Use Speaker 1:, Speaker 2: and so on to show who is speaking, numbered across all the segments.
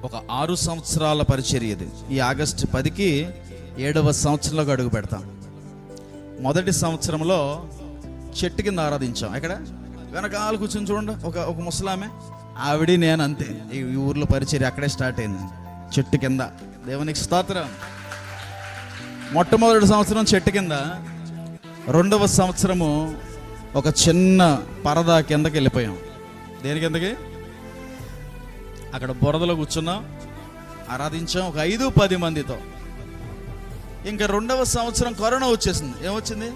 Speaker 1: ఒక 6 సంవత్సరాల పరిచర్య ఇది. ఈ ఆగస్టు 10కి 7వ సంవత్సరంలోకి అడుగు పెడతాం. మొదటి సంవత్సరంలో చెట్టు కింద ఆరాధించాం. ఎక్కడ వెనకాల కూర్చొని చూడండి, ఒక ముసలామె, ఆవిడ నేను అంతే. ఈ ఊర్లో పరిచర్య అక్కడే స్టార్ట్ అయింది, చెట్టు కింద. దేవునికి స్తోత్రం. మొట్టమొదటి సంవత్సరం చెట్టు కింద, 2వ సంవత్సరము ఒక చిన్న పరదా కిందకి వెళ్ళిపోయాం. దేని కిందకి? అక్కడ బురదలో కూర్చున్నాం, ఆరాధించాం ఒక 5-10 మందితో. ఇంకా 2వ సంవత్సరం కరోనా వచ్చేసింది. ఏమొచ్చింది?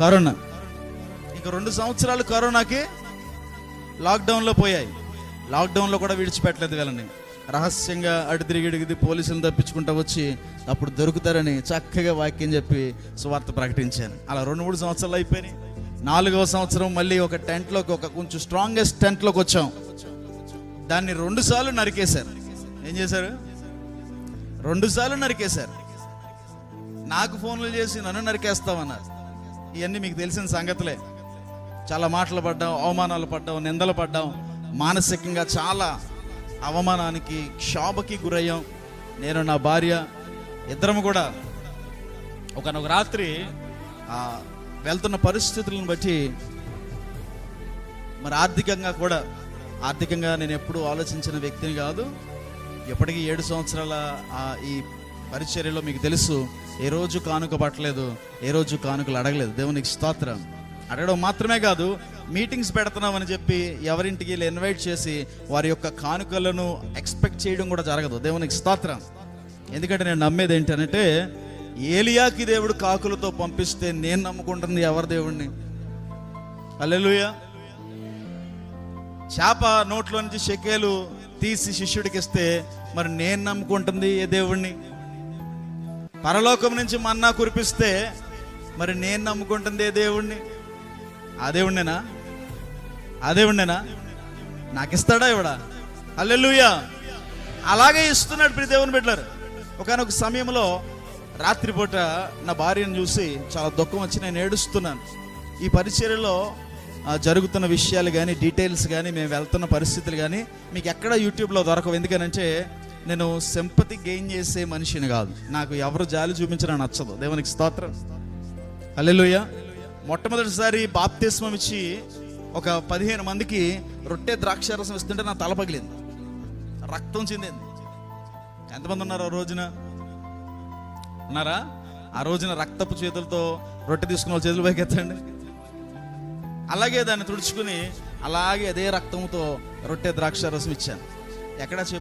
Speaker 1: కరోనా. ఇంకా 2 సంవత్సరాలు కరోనాకి లాక్డౌన్లో పోయాయి. లాక్డౌన్లో కూడా విడిచిపెట్టలేదు వీళ్ళని. రహస్యంగా అటు తిరిగి పోలీసులను తప్పించుకుంటూ వచ్చి అప్పుడు దొరుకుతారని చక్కగా వాక్యం చెప్పి సువార్త ప్రకటించాను. అలా 2-3 సంవత్సరాలు అయిపోయినాయి. 4వ సంవత్సరం మళ్ళీ ఒక టెంట్లోకి, ఒక కొంచెం స్ట్రాంగెస్ట్ టెంట్లోకి వచ్చాం. దాన్ని 2 సార్లు నరికేశారు. ఏం చేశారు? 2 సార్లు నరికేశారు. నాకు ఫోన్లు చేసి నన్ను నరికేస్తామన్నారు. ఇవన్నీ మీకు తెలిసిన సంగతులే. చాలా మాటలు పడ్డాం, అవమానాలు పడ్డాం, నిందలు పడ్డాం, మానసికంగా చాలా అవమానానికి, క్షోభకి గురయ్యాం. నేను, నా భార్య ఇద్దరము కూడా. ఒకనొక రాత్రి వెళ్తున్న పరిస్థితులను బట్టి, మరి ఆర్థికంగా నేను ఎప్పుడూ ఆలోచించిన వ్యక్తిని కాదు. ఎప్పటికీ 7 సంవత్సరాల ఈ పరిచర్యలో మీకు తెలుసు, ఏ రోజు కానుక పట్టలేదు, ఏ రోజు కానుకలు అడగలేదు. దేవునికి స్తోత్రం. అడగడం మాత్రమే కాదు, మీటింగ్స్ పెడుతున్నామని చెప్పి ఎవరింటికి ఇన్వైట్ చేసి వారి యొక్క కానుకలను ఎక్స్పెక్ట్ చేయడం కూడా జరగదు. దేవునికి స్తోత్రం. ఎందుకంటే నేను నమ్మేది ఏంటంటే, ఏలియాకి దేవుడు కాకులతో పంపిస్తే నేను నమ్ముకుంటుంది ఎవరి దేవుడిని? హల్లెలూయా. చేప నోట్లో నుంచి షెకేలు తీసి శిష్యుడికి ఇస్తే మరి నేను నమ్ముకుంటుంది ఏ దేవుణ్ణి? పరలోకం నుంచి మన్నా కురిపిస్తే మరి నేను నమ్ముకుంటుంది ఏ దేవుణ్ణి? ఆ దేవుణ్ణేనా? నాకు ఇస్తాడా ఇవ్వడా? హల్లెలూయా. అలాగే ఇస్తున్నాడు ప్రియ దేవుని బిడ్డలారా. ఒకానొక సమయంలో రాత్రిపూట నా భార్యను చూసి చాలా దుఃఖం వచ్చి నేను ఏడుస్తున్నాను. ఈ పరిచర్యలో జరుగుతున్న విషయాలు కానీ, డీటెయిల్స్ కానీ, మేము వెళ్తున్న పరిస్థితులు కానీ మీకు ఎక్కడ యూట్యూబ్లో దొరకవు. ఎందుకనంటే నేను సింపతి గెయిన్ చేసే మనిషిని కాదు. నాకు ఎవరు జాలి చూపించడం నచ్చదు. దేవునికి స్తోత్రం. హల్లెలూయా. మొట్టమొదటిసారి బాప్తిస్మం ఇచ్చి ఒక 15 మందికి రొట్టె ద్రాక్షారసం ఇస్తుంటే నా తల పగిలింది, రక్తం చెందింది. ఎంతమంది ఉన్నారు ఆ రోజున? ఉన్నారా? ఆ రోజున రక్తపు చేతులతో రొట్టె తీసుకున్న వాళ్ళు చేతులు పైకెత్తండి. అలాగే దాన్ని తుడుచుకుని అలాగే అదే రక్తంతో రొట్టె ద్రాక్షారసం ఇచ్చాను. ఎక్కడ